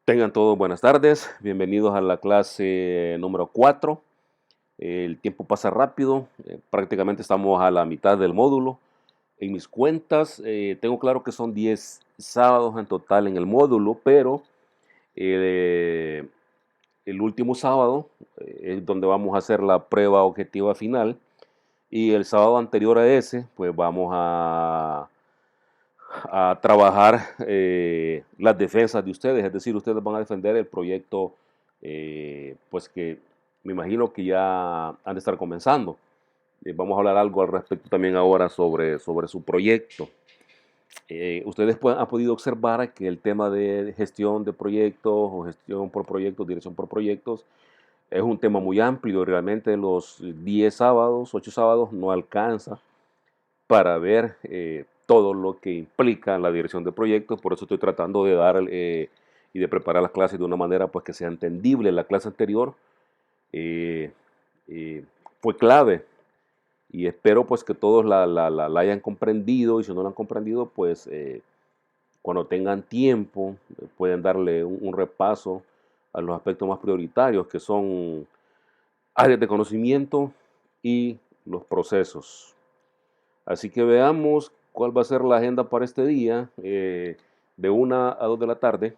Tengan todos buenas tardes, bienvenidos a la clase número 4. El tiempo pasa rápido, prácticamente estamos a la mitad del módulo. En mis cuentas, tengo claro que son 10 sábados en total en el módulo, pero eh, el último sábado es donde vamos a hacer la prueba objetiva final y el sábado anterior a ese, pues vamos a trabajar las defensas de ustedes, es decir, ustedes van a defender el proyecto, pues que me imagino que ya han de estar comenzando. Vamos a hablar algo al respecto también ahora sobre su proyecto. Ustedes han podido observar que el tema de gestión de proyectos o gestión por proyectos, dirección por proyectos, es un tema muy amplio. Realmente los 10 sábados, 8 sábados no alcanza para ver todo lo que implica la dirección de proyectos. Por eso estoy tratando de dar y de preparar las clases de una manera pues que sea entendible. La clase anterior eh, eh, fue clave y espero pues que todos la hayan comprendido, y si no la han comprendido pues cuando tengan tiempo pueden darle un repaso a los aspectos más prioritarios, que son áreas de conocimiento y los procesos. Así que veamos cuál va a ser la agenda para este día, de 1 a 2 de la tarde.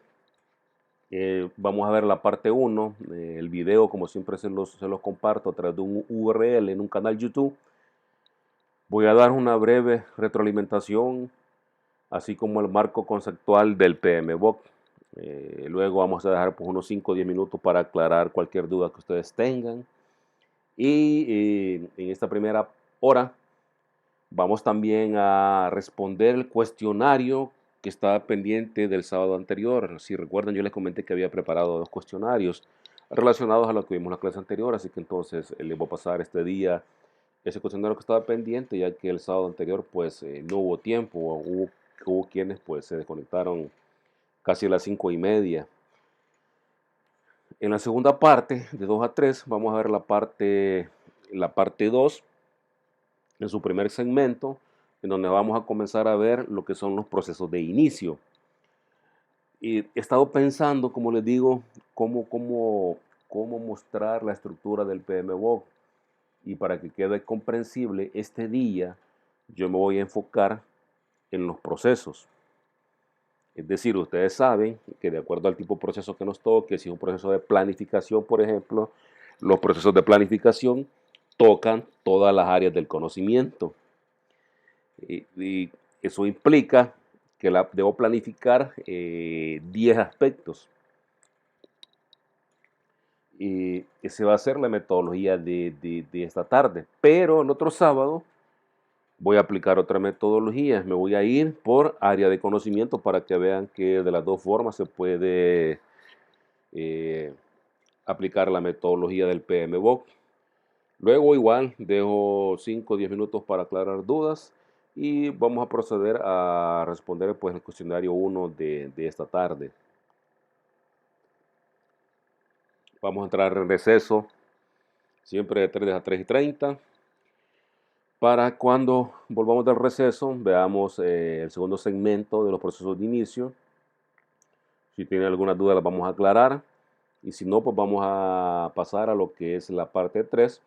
Vamos a ver la parte 1, el video, como siempre se los comparto a través de un URL en un canal YouTube. Voy a dar una breve retroalimentación, así como el marco conceptual del PMBOK. Luego vamos a dejar pues, unos 5 o 10 minutos para aclarar cualquier duda que ustedes tengan. Y en esta primera hora vamos también a responder el cuestionario que estaba pendiente del sábado anterior. Si recuerdan, yo les comenté que había preparado 2 cuestionarios relacionados a lo que vimos en la clase anterior, así que entonces les voy a pasar este día ese cuestionario que estaba pendiente, ya que el sábado anterior pues no hubo tiempo, hubo quienes pues se desconectaron casi a las 5:30. En la segunda parte, de 2 a 3, vamos a ver la parte 2 en su primer segmento, en donde vamos a comenzar a ver lo que son los procesos de inicio. Y he estado pensando, como les digo, cómo mostrar la estructura del PMBOK. Y para que quede comprensible, este día yo me voy a enfocar en los procesos. Es decir, ustedes saben que de acuerdo al tipo de proceso que nos toque, si es un proceso de planificación, por ejemplo, los procesos de planificación tocan todas las áreas del conocimiento. Y eso implica que debo planificar 10 aspectos. Y esa va a ser la metodología de esta tarde. Pero el otro sábado voy a aplicar otra metodología. Me voy a ir por área de conocimiento para que vean que de las dos formas se puede eh, aplicar la metodología del PMBOK. Luego igual dejo 5 o 10 minutos para aclarar dudas y vamos a proceder a responder pues el cuestionario 1 de esta tarde. Vamos a entrar en receso siempre de 3 a 3:30. Para cuando volvamos del receso, veamos el segundo segmento de los procesos de inicio. Si tienen alguna duda las vamos a aclarar. Y si no, pues vamos a pasar a lo que es la parte 3,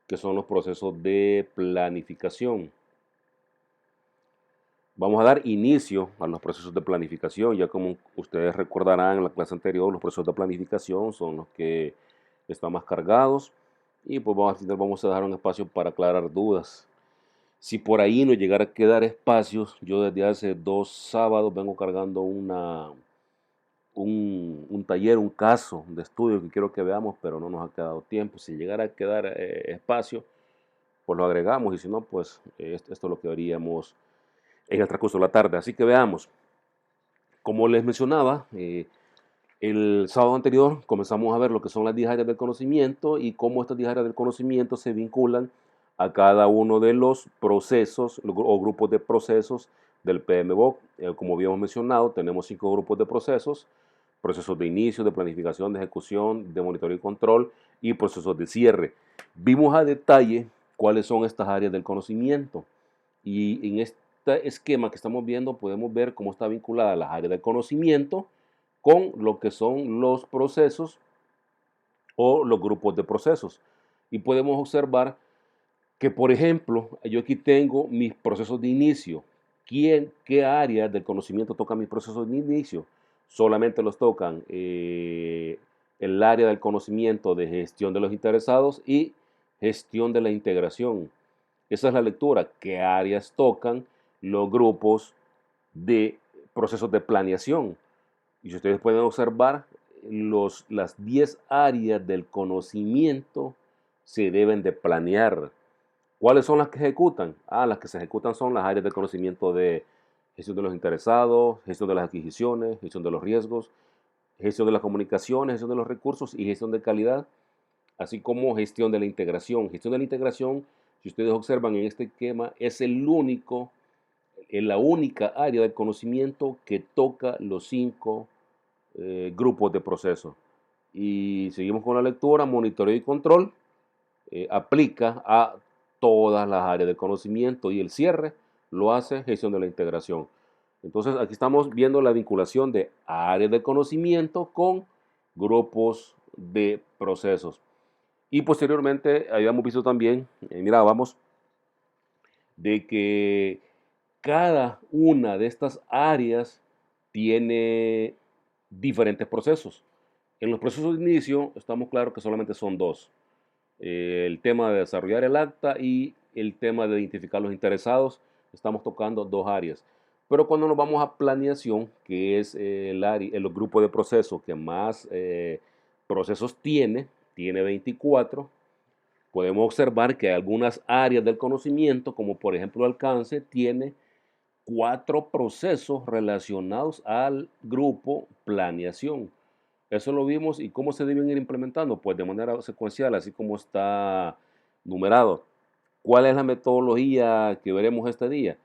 que son los procesos de planificación. Vamos a dar inicio a los procesos de planificación. Ya como ustedes recordarán en la clase anterior, los procesos de planificación son los que están más cargados. Y pues vamos a dejar un espacio para aclarar dudas. Si por ahí no llegara a quedar espacios, yo desde hace 2 sábados vengo cargando un taller, un caso de estudio que quiero que veamos, pero no nos ha quedado tiempo. Si llegara a quedar espacio, pues lo agregamos, y si no, pues esto lo que haríamos en el transcurso de la tarde. Así que veamos. Como les mencionaba, el sábado anterior comenzamos a ver lo que son las 10 áreas del conocimiento y cómo estas 10 áreas del conocimiento se vinculan a cada uno de los procesos o grupos de procesos del PMBOK. Como habíamos mencionado, tenemos 5 grupos de procesos: procesos de inicio, de planificación, de ejecución, de monitoreo y control, y procesos de cierre. Vimos a detalle cuáles son estas áreas del conocimiento, y en este esquema que estamos viendo podemos ver cómo está vinculada las áreas del conocimiento con lo que son los procesos o los grupos de procesos. Y podemos observar que, por ejemplo, yo aquí tengo mis procesos de inicio. ¿Qué áreas del conocimiento tocan mis procesos de inicio? Solamente los tocan el área del conocimiento de gestión de los interesados y gestión de la integración. Esa es la lectura. ¿Qué áreas tocan los grupos de procesos de planeación? Y si ustedes pueden observar, las 10 áreas del conocimiento se deben de planear. ¿Cuáles son las que ejecutan? Las que se ejecutan son las áreas de conocimiento de gestión de los interesados, gestión de las adquisiciones, gestión de los riesgos, gestión de las comunicaciones, gestión de los recursos y gestión de calidad, así como gestión de la integración. Gestión de la integración, si ustedes observan en este esquema, es la única área del conocimiento que toca los 5 grupos de procesos. Y seguimos con la lectura. Monitoreo y control aplica a todas las áreas del conocimiento, y el cierre lo hace gestión de la integración. Entonces aquí estamos viendo la vinculación de áreas de conocimiento con grupos de procesos. Y posteriormente habíamos visto también, mirábamos, de que cada una de estas áreas tiene diferentes procesos. En los procesos de inicio estamos claros que solamente son dos. El tema de desarrollar el acta y el tema de identificar los interesados. Estamos tocando dos áreas. Pero cuando nos vamos a planeación, que es el grupo de procesos que más procesos tiene 24, podemos observar que algunas áreas del conocimiento, como por ejemplo el alcance, tiene 4 procesos relacionados al grupo planeación. Eso lo vimos. ¿Y cómo se deben ir implementando? Pues de manera secuencial, así como está numerado. ¿Cuál es la metodología que veremos este día?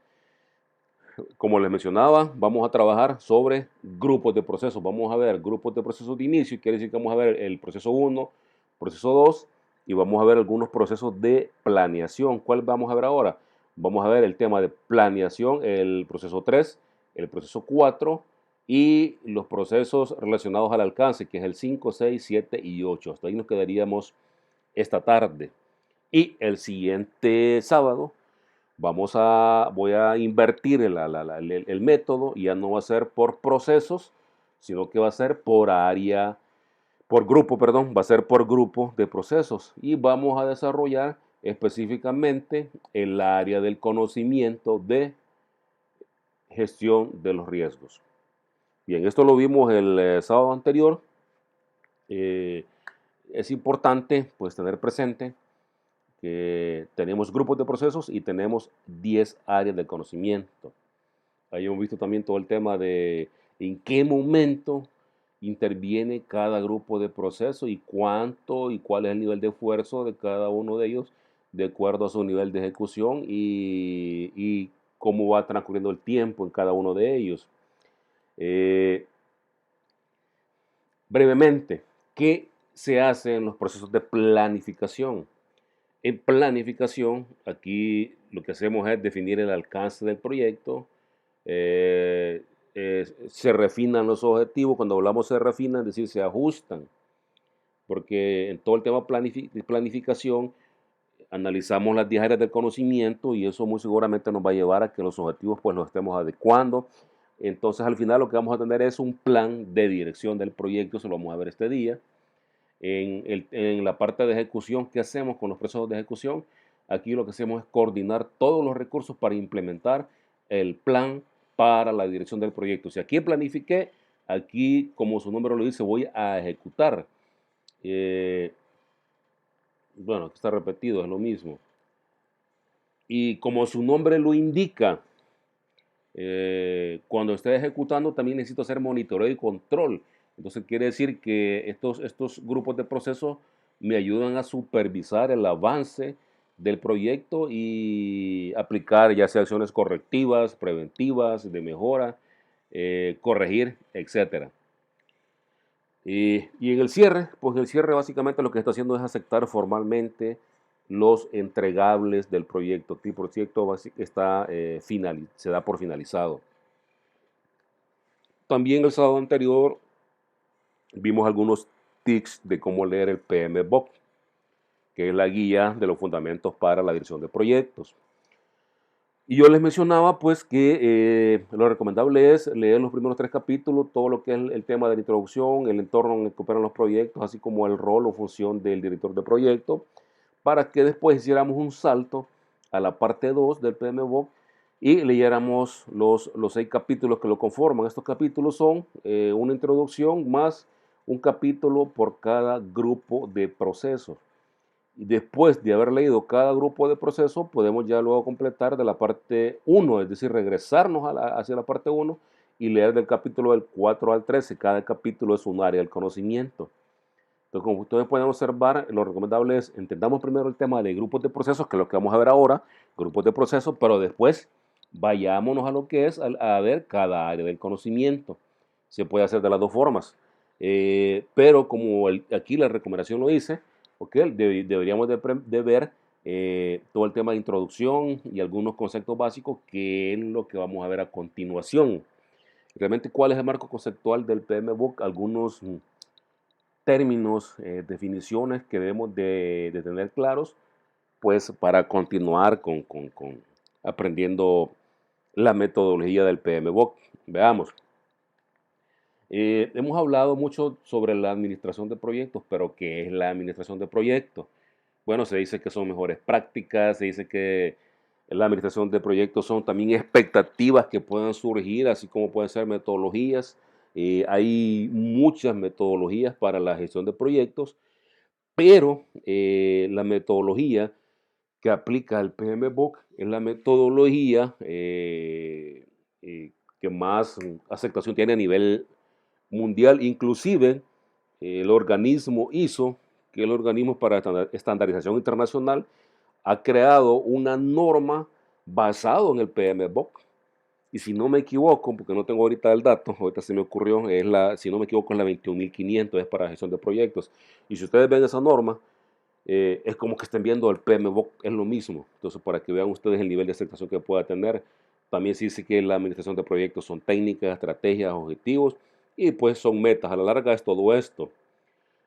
Como les mencionaba, vamos a trabajar sobre grupos de procesos. Vamos a ver grupos de procesos de inicio, quiere decir que vamos a ver el proceso 1, proceso 2, y vamos a ver algunos procesos de planeación. ¿Cuál vamos a ver ahora? Vamos a ver el tema de planeación, el proceso 3, el proceso 4 y los procesos relacionados al alcance, que es el 5, 6, 7 y 8. Hasta ahí nos quedaríamos esta tarde. Y el siguiente sábado voy a invertir el método, y ya no va a ser por procesos, sino que va a ser por área, por grupo, perdón, va a ser por grupo de procesos, y vamos a desarrollar específicamente el área del conocimiento de gestión de los riesgos. Bien, esto lo vimos el sábado anterior. Es importante pues tener presente que tenemos grupos de procesos y tenemos 10 áreas de conocimiento. Ahí hemos visto también todo el tema de en qué momento interviene cada grupo de proceso y cuánto y cuál es el nivel de esfuerzo de cada uno de ellos de acuerdo a su nivel de ejecución y cómo va transcurriendo el tiempo en cada uno de ellos. Brevemente, ¿qué se hace en los procesos de planificación? En planificación, aquí lo que hacemos es definir el alcance del proyecto, eh, se refinan los objetivos. Cuando hablamos se refinan, es decir, se ajustan, porque en todo el tema de planificación analizamos las 10 áreas del conocimiento, y eso muy seguramente nos va a llevar a que los objetivos pues los estemos adecuando. Entonces al final lo que vamos a tener es un plan de dirección del proyecto. Eso lo vamos a ver este día. En la parte de ejecución, ¿qué hacemos con los procesos de ejecución? Aquí lo que hacemos es coordinar todos los recursos para implementar el plan para la dirección del proyecto. Si aquí planifiqué, aquí, como su nombre lo dice, voy a ejecutar. Bueno, aquí está repetido, es lo mismo. Y como su nombre lo indica, cuando esté ejecutando también necesito hacer monitoreo y control. Entonces quiere decir que estos grupos de procesos me ayudan a supervisar el avance del proyecto y aplicar ya sea acciones correctivas, preventivas, de mejora, corregir, etcétera. Y en el cierre, pues el cierre básicamente lo que está haciendo es aceptar formalmente los entregables del proyecto. El proyecto está, se da por finalizado. También el sábado anterior vimos algunos tips de cómo leer el PMBOK, que es la guía de los fundamentos para la dirección de proyectos. Y yo les mencionaba pues que lo recomendable es leer los primeros 3 capítulos, todo lo que es el tema de la introducción, el entorno en el que operan los proyectos, así como el rol o función del director de proyecto, para que después hiciéramos un salto a la parte 2 del PMBOK y leyéramos los 6 capítulos que lo conforman. Estos capítulos son una introducción más un capítulo por cada grupo de procesos. Y después de haber leído cada grupo de proceso, podemos ya luego completar de la parte 1, es decir, regresarnos hacia la parte 1 y leer del capítulo del 4 al 13. Cada capítulo es un área del conocimiento. Entonces, como ustedes pueden observar, lo recomendable es entendamos primero el tema de grupos de procesos, que es lo que vamos a ver ahora, grupos de procesos, pero después vayámonos a lo que es a ver cada área del conocimiento. Se puede hacer de las dos formas, pero como aquí la recomendación lo dice, okay, deberíamos de ver todo el tema de introducción y algunos conceptos básicos, que es lo que vamos a ver a continuación. Realmente, ¿cuál es el marco conceptual del PMBOK? Algunos términos, definiciones que debemos de tener claros, pues para continuar con aprendiendo la metodología del PMBOK. Veamos. Hemos hablado mucho sobre la administración de proyectos, pero ¿qué es la administración de proyectos? Bueno, se dice que son mejores prácticas, se dice que la administración de proyectos son también expectativas que puedan surgir, así como pueden ser metodologías. Hay muchas metodologías para la gestión de proyectos, pero la metodología que aplica el PMBOK es la metodología que más aceptación tiene a nivel mundial. Inclusive el organismo ISO, que es el organismo para estandarización internacional, ha creado una norma basado en el PMBOK. Y si no me equivoco, porque no tengo ahorita el dato, ahorita se me ocurrió, si no me equivoco, es la 21.500, es para gestión de proyectos. Y si ustedes ven esa norma, es como que estén viendo el PMBOK, es lo mismo. Entonces, para que vean ustedes el nivel de aceptación que pueda tener, también se dice que la administración de proyectos son técnicas, estrategias, objetivos, y pues son metas. A la larga es todo esto.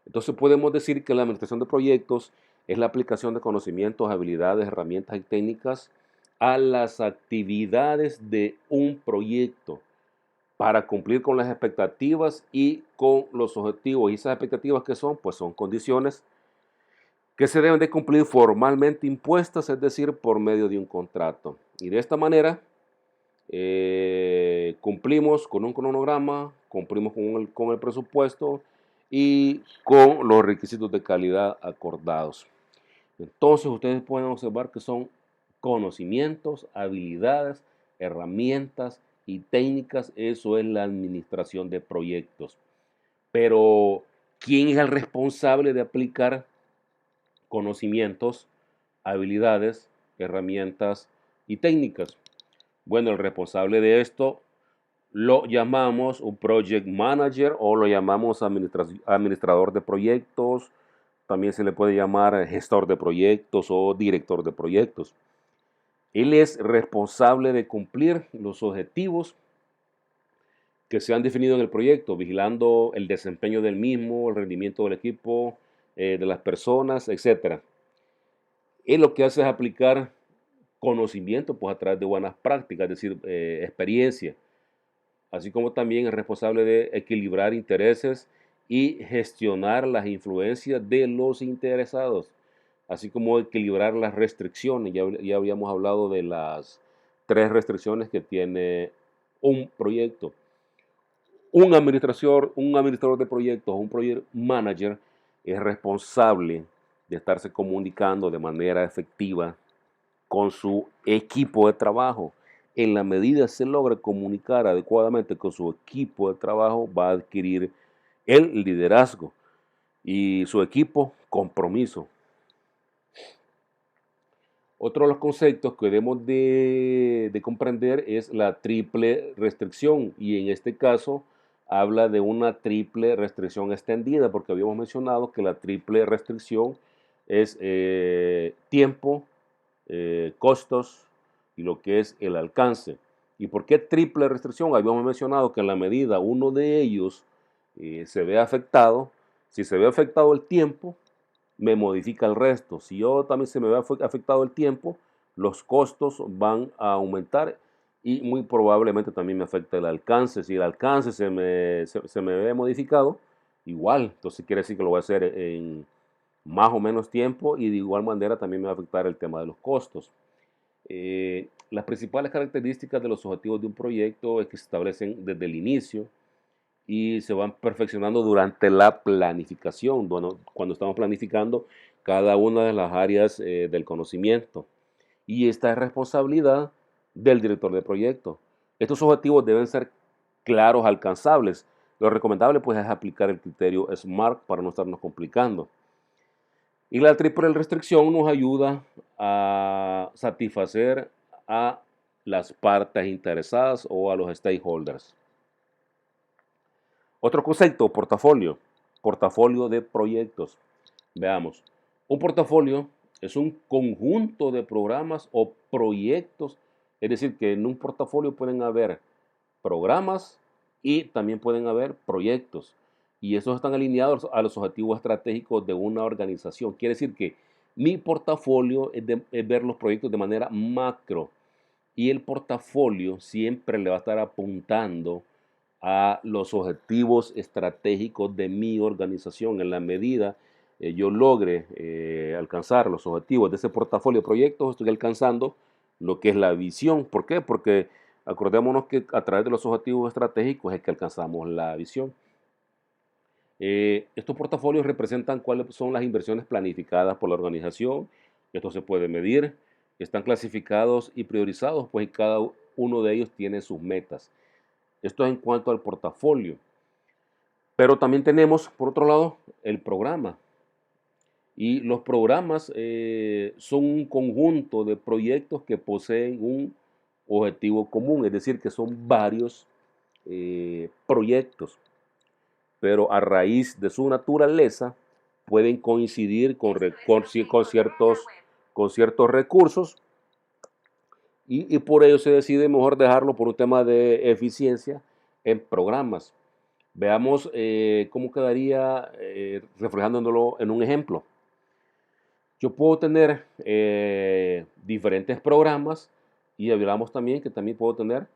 Entonces podemos decir que la administración de proyectos es la aplicación de conocimientos, habilidades, herramientas y técnicas a las actividades de un proyecto para cumplir con las expectativas y con los objetivos. Y esas expectativas, ¿qué son? Pues son condiciones que se deben de cumplir formalmente impuestas, es decir, por medio de un contrato. Y de esta manera cumplimos con un cronograma, cumplimos con el presupuesto y con los requisitos de calidad acordados. Entonces ustedes pueden observar que son conocimientos, habilidades, herramientas y técnicas. Eso es la administración de proyectos. Pero, ¿quién es el responsable de aplicar conocimientos, habilidades, herramientas y técnicas? Bueno, el responsable de esto lo llamamos un project manager o lo llamamos administrador de proyectos. También se le puede llamar gestor de proyectos o director de proyectos. Él es responsable de cumplir los objetivos que se han definido en el proyecto, vigilando el desempeño del mismo, el rendimiento del equipo, de las personas, etcétera. Él lo que hace es aplicar conocimiento pues a través de buenas prácticas, es decir, experiencia, así como también es responsable de equilibrar intereses y gestionar las influencias de los interesados, así como equilibrar las restricciones. Ya habíamos hablado de las 3 restricciones que tiene un proyecto. Un administrador de proyectos, un project manager, es responsable de estarse comunicando de manera efectiva con su equipo de trabajo. En la medida se logra comunicar adecuadamente con su equipo de trabajo, va a adquirir el liderazgo y su equipo compromiso. Otro de los conceptos que debemos de comprender es la triple restricción, y en este caso habla de una triple restricción extendida, porque habíamos mencionado que la triple restricción es tiempo, costos y lo que es el alcance. ¿Y por qué triple restricción? Habíamos mencionado que en la medida uno de ellos se ve afectado, si se ve afectado el tiempo, me modifica el resto. Si yo también se me ve afectado el tiempo, los costos van a aumentar y muy probablemente también me afecta el alcance. Si el alcance se me ve modificado, igual, entonces quiere decir que lo voy a hacer en más o menos tiempo y de igual manera también me va a afectar el tema de los costos. Las principales características de los objetivos de un proyecto es que se establecen desde el inicio y se van perfeccionando durante la planificación, bueno, cuando estamos planificando cada una de las áreas del conocimiento. Y esta es responsabilidad del director de proyecto. Estos objetivos deben ser claros, alcanzables. Lo recomendable pues es aplicar el criterio SMART para no estarnos complicando. Y la triple restricción nos ayuda a satisfacer a las partes interesadas o a los stakeholders. Otro concepto, portafolio. Portafolio de proyectos. Veamos. Un portafolio es un conjunto de programas o proyectos. Es decir, que en un portafolio pueden haber programas y también pueden haber proyectos. Y esos están alineados a los objetivos estratégicos de una organización. Quiere decir que mi portafolio es ver los proyectos de manera macro. Y el portafolio siempre le va a estar apuntando a los objetivos estratégicos de mi organización. En la medida yo logre alcanzar los objetivos de ese portafolio de proyectos, estoy alcanzando lo que es la visión. ¿Por qué? Porque acordémonos que a través de los objetivos estratégicos es que alcanzamos la visión. Estos portafolios representan cuáles son las inversiones planificadas por la organización. Esto se puede medir, están clasificados y priorizados, pues cada uno de ellos tiene sus metas. Esto es en cuanto al portafolio. Pero también tenemos, por otro lado, el programa. Y los programas son un conjunto de proyectos que poseen un objetivo común, es decir, que son varios proyectos, pero a raíz de su naturaleza pueden coincidir con ciertos recursos y por ello se decide mejor dejarlo por un tema de eficiencia en programas. Veamos cómo quedaría reflejándolo en un ejemplo. Yo puedo tener diferentes programas y hablamos también que también puedo tener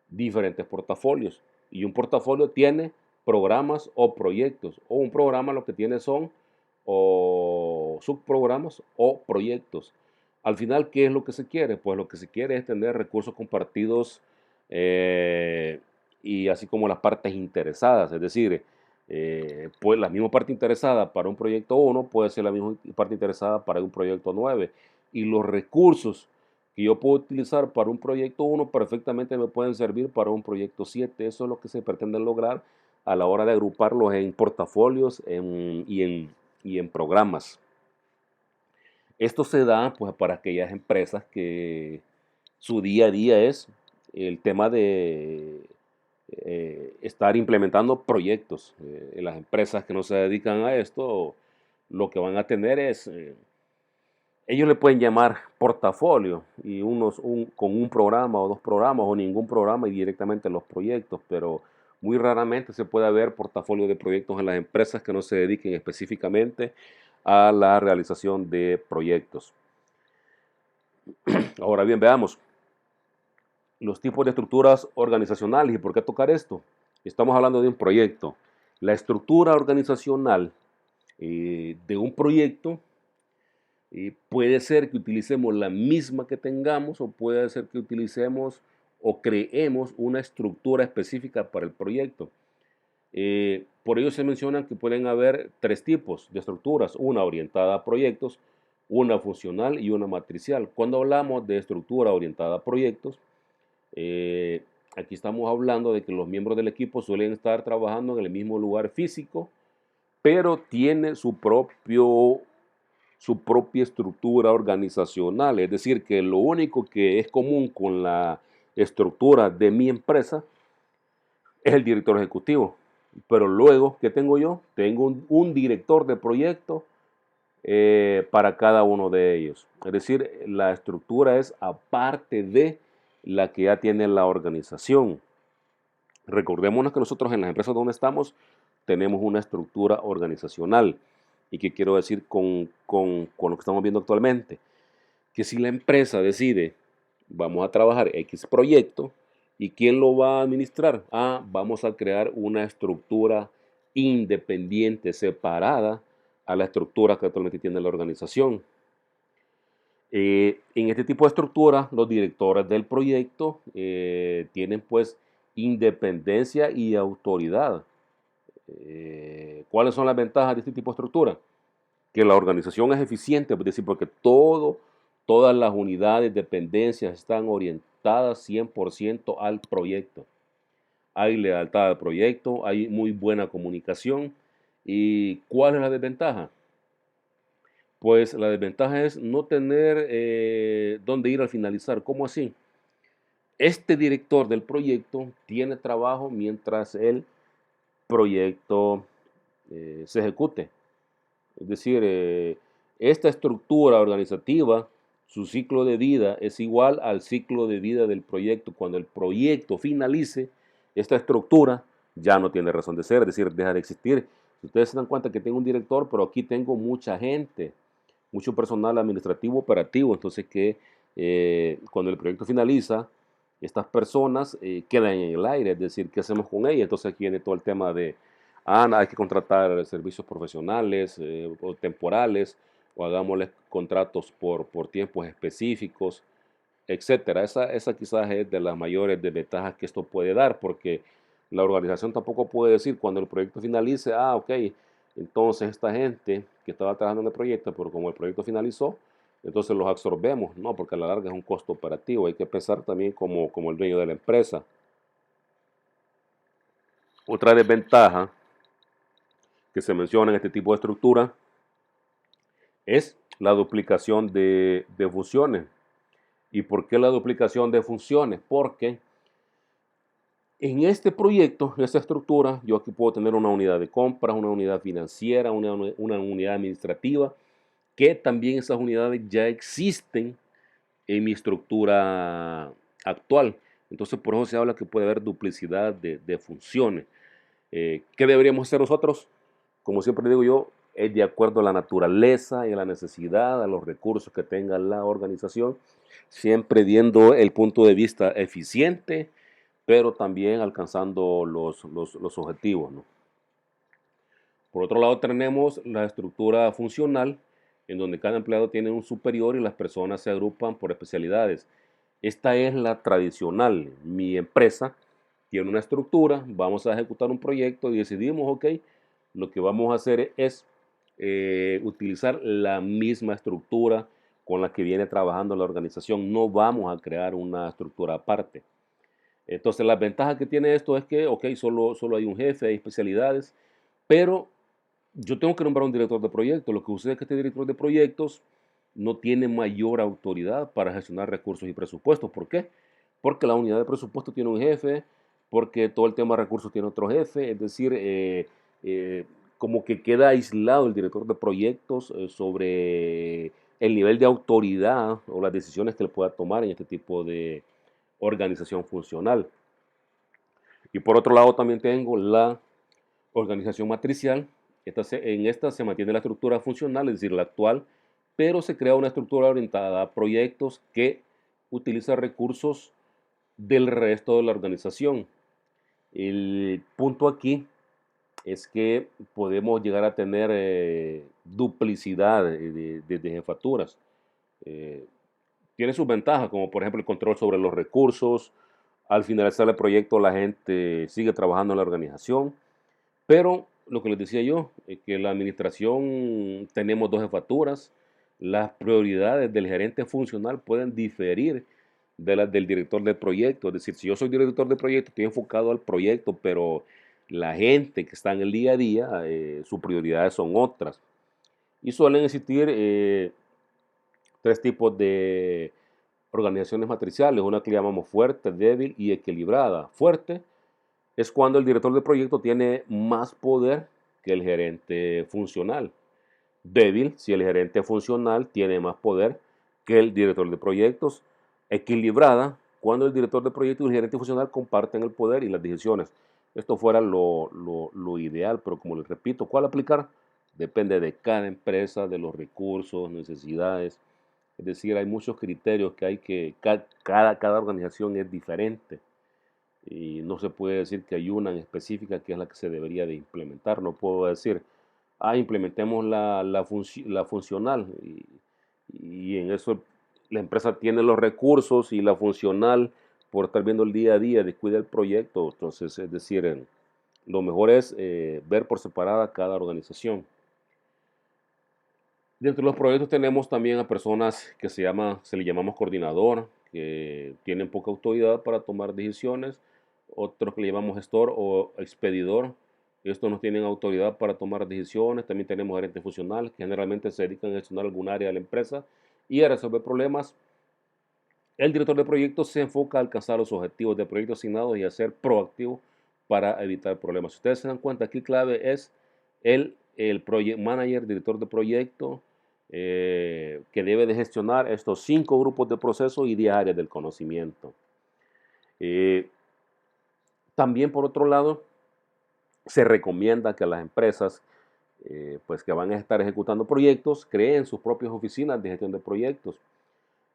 diferentes portafolios. Y un portafolio tiene programas o proyectos. O un programa lo que tiene son o subprogramas o proyectos. Al final, ¿qué es lo que se quiere? Pues lo que se quiere es tener recursos compartidos y así como las partes interesadas. Es decir, pues la misma parte interesada para un proyecto 1 puede ser la misma parte interesada para un proyecto 9. Y los recursos que yo puedo utilizar para un proyecto 1 perfectamente me pueden servir para un proyecto 7. Eso es lo que se pretende lograr a la hora de agruparlos en portafolios y en programas. Esto se da pues, para aquellas empresas que su día a día es el tema de estar implementando proyectos. En las empresas que no se dedican a esto, lo que van a tener es, ellos le pueden llamar portafolio y con un programa o dos programas o ningún programa y directamente los proyectos, pero muy raramente se puede ver portafolio de proyectos en las empresas que no se dediquen específicamente a la realización de proyectos. Ahora bien, veamos los tipos de estructuras organizacionales y por qué tocar esto. Estamos hablando de un proyecto. La estructura organizacional de un proyecto puede ser que utilicemos la misma que tengamos o puede ser que utilicemos o creemos una estructura específica para el proyecto. Por ello se mencionan que pueden haber tres tipos de estructuras, una orientada a proyectos, una funcional y una matricial. Cuando hablamos de estructura orientada a proyectos, aquí estamos hablando de que los miembros del equipo suelen estar trabajando en el mismo lugar físico, pero tiene su propia estructura organizacional. Es decir, que lo único que es común con la estructura de mi empresa es el director ejecutivo. Pero luego, ¿qué tengo yo? Tengo un director de proyecto para cada uno de ellos. Es decir, la estructura es aparte de la que ya tiene la organización. Recordémonos que nosotros en las empresas donde estamos tenemos una estructura organizacional. ¿Y qué quiero decir con lo que estamos viendo actualmente? Que si la empresa decide, vamos a trabajar X proyecto, ¿y quién lo va a administrar? Ah, vamos a crear una estructura independiente, separada a la estructura que actualmente tiene la organización. En este tipo de estructura, los directores del proyecto tienen pues independencia y autoridad. ¿Cuáles son las ventajas de este tipo de estructura? Que la organización es eficiente, es decir, porque todas las unidades, dependencias están orientadas 100% al proyecto. Hay lealtad al proyecto, hay muy buena comunicación. ¿Y cuál es la desventaja? Pues la desventaja es no tener dónde ir al finalizar. ¿Cómo así? Este director del proyecto tiene trabajo mientras el proyecto se ejecute. Es decir, esta estructura organizativa, su ciclo de vida es igual al ciclo de vida del proyecto. Cuando el proyecto finalice, esta estructura ya no tiene razón de ser, es decir, deja de existir. Si ustedes se dan cuenta que tengo un director, pero aquí tengo mucha gente, mucho personal administrativo operativo, entonces que cuando el proyecto finaliza, estas personas quedan en el aire, es decir, ¿qué hacemos con ellas? Entonces aquí viene todo el tema de, hay que contratar servicios profesionales o temporales, o hagámosles contratos por tiempos específicos, etcétera. Esa quizás es de las mayores desventajas que esto puede dar, porque la organización tampoco puede decir cuando el proyecto finalice, ok, entonces esta gente que estaba trabajando en el proyecto, pero como el proyecto finalizó, entonces los absorbemos, no, porque a la larga es un costo operativo. Hay que pensar también como el dueño de la empresa. Otra desventaja que se menciona en este tipo de estructura es la duplicación de funciones. ¿Y por qué la duplicación de funciones? Porque en este proyecto, en esta estructura, yo aquí puedo tener una unidad de compras, una unidad financiera, una unidad administrativa, que también esas unidades ya existen en mi estructura actual. Entonces, por eso se habla que puede haber duplicidad de funciones. ¿Qué deberíamos hacer nosotros? Como siempre digo yo, es de acuerdo a la naturaleza y a la necesidad, a los recursos que tenga la organización, siempre viendo el punto de vista eficiente, pero también alcanzando los objetivos, ¿no? Por otro lado, tenemos la estructura funcional, en donde cada empleado tiene un superior y las personas se agrupan por especialidades. Esta es la tradicional. Mi empresa tiene una estructura, vamos a ejecutar un proyecto y decidimos, ok, lo que vamos a hacer es utilizar la misma estructura con la que viene trabajando la organización. No vamos a crear una estructura aparte. Entonces, la ventaja que tiene esto es que, ok, solo hay un jefe, hay especialidades, pero yo tengo que nombrar un director de proyecto. Lo que sucede es que este director de proyectos no tiene mayor autoridad para gestionar recursos y presupuestos. ¿Por qué? Porque la unidad de presupuesto tiene un jefe, porque todo el tema de recursos tiene otro jefe, es decir, eh, como que queda aislado el director de proyectos sobre el nivel de autoridad o las decisiones que él pueda tomar en este tipo de organización funcional. Y por otro lado también tengo la organización matricial. En esta se mantiene la estructura funcional, es decir, la actual, pero se crea una estructura orientada a proyectos que utiliza recursos del resto de la organización. El punto aquí es que podemos llegar a tener duplicidad de jefaturas. Eh, Tiene sus ventajas, como por ejemplo el control sobre los recursos. Al finalizar el proyecto, la gente sigue trabajando en la organización, pero lo que les decía yo, es que la administración tenemos dos jefaturas, las prioridades del gerente funcional pueden diferir de las del director del proyecto. Es decir, si yo soy director de proyecto, estoy enfocado al proyecto, pero la gente que está en el día a día, sus prioridades son otras. Y suelen existir tres tipos de organizaciones matriciales, una que llamamos fuerte, débil y equilibrada. Fuerte es cuando el director de proyecto tiene más poder que el gerente funcional. Débil si el gerente funcional tiene más poder que el director de proyectos. Equilibrada cuando el director de proyecto y el gerente funcional comparten el poder y las decisiones. Esto fuera lo ideal, pero como les repito, ¿cuál aplicar? Depende de cada empresa, de los recursos, necesidades. Es decir, hay muchos criterios que hay que, cada organización es diferente y no se puede decir que hay una en específica que es la que se debería de implementar. No puedo decir, implementemos la funcional y en eso la empresa tiene los recursos y la funcional por estar viendo el día a día descuida el proyecto. Entonces, es decir, lo mejor es ver por separada cada organización. Dentro de los proyectos tenemos también a personas que se le llamamos coordinador, que tienen poca autoridad para tomar decisiones, otros que le llamamos gestor o expedidor. Estos no tienen autoridad para tomar decisiones. También tenemos gerentes funcionales que generalmente se dedican a gestionar algún área de la empresa y a resolver problemas. El director de proyectos se enfoca a alcanzar los objetivos de proyecto asignados y a ser proactivo para evitar problemas. Si ustedes se dan cuenta, aquí clave es el project manager, director de proyecto, que debe de gestionar estos 5 grupos de proceso y 10 áreas del conocimiento. También, por otro lado, se recomienda que las empresas pues que van a estar ejecutando proyectos creen sus propias oficinas de gestión de proyectos.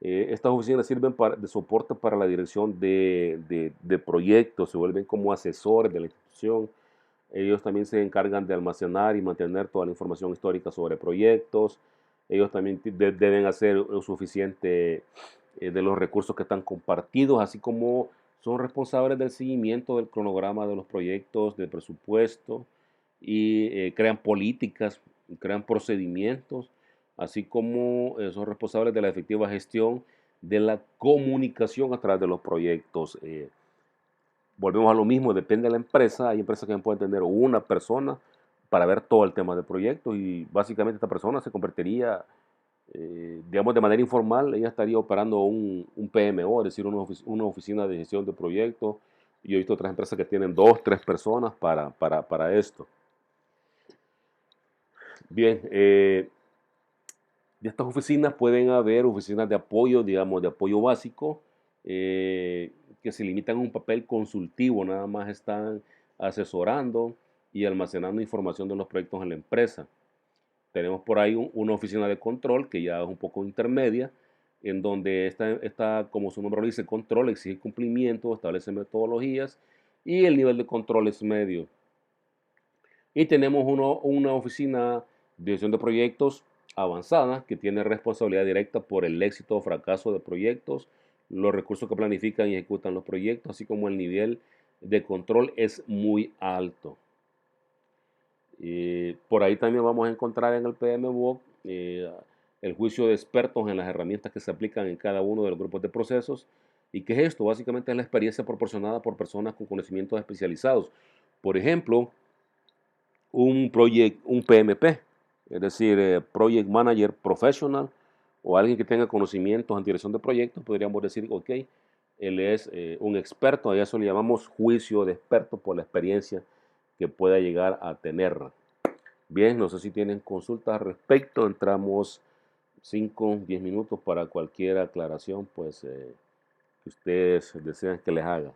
Estas oficinas sirven de soporte para la dirección de proyectos, se vuelven como asesores de la institución. Ellos también se encargan de almacenar y mantener toda la información histórica sobre proyectos. Ellos también deben hacer lo suficiente de los recursos que están compartidos, así como son responsables del seguimiento del cronograma de los proyectos, del presupuesto, y crean políticas, crean procedimientos, así como son responsables de la efectiva gestión de la comunicación a través de los proyectos. Volvemos a lo mismo, depende de la empresa. Hay empresas que pueden tener una persona para ver todo el tema del proyecto y básicamente esta persona se convertiría, digamos, de manera informal. Ella estaría operando un PMO, es decir, una oficina de gestión de proyectos. Yo he visto otras empresas que tienen 2, 3 personas para esto. Bien, de estas oficinas pueden haber oficinas de apoyo, digamos, de apoyo básico, que se limitan a un papel consultivo, nada más están asesorando y almacenando información de los proyectos en la empresa. Tenemos por ahí una oficina de control que ya es un poco intermedia, en donde está, como su nombre lo dice, control, exige cumplimiento, establece metodologías y el nivel de control es medio. Y tenemos una oficina de gestión de proyectos avanzada que tiene responsabilidad directa por el éxito o fracaso de proyectos, los recursos que planifican y ejecutan los proyectos, así como el nivel de control es muy alto. Por ahí también vamos a encontrar en el PMBOK el juicio de expertos en las herramientas que se aplican en cada uno de los grupos de procesos. ¿Y qué es esto? Básicamente es la experiencia proporcionada por personas con conocimientos especializados. Por ejemplo, un PMP, es decir, Project Manager Professional, o alguien que tenga conocimientos en dirección de proyectos, podríamos decir, ok, él es un experto, a eso le llamamos juicio de experto por la experiencia que pueda llegar a tener. Bien, no sé si tienen consultas al respecto, entramos 5, 10 minutos para cualquier aclaración, pues, que ustedes desean que les haga.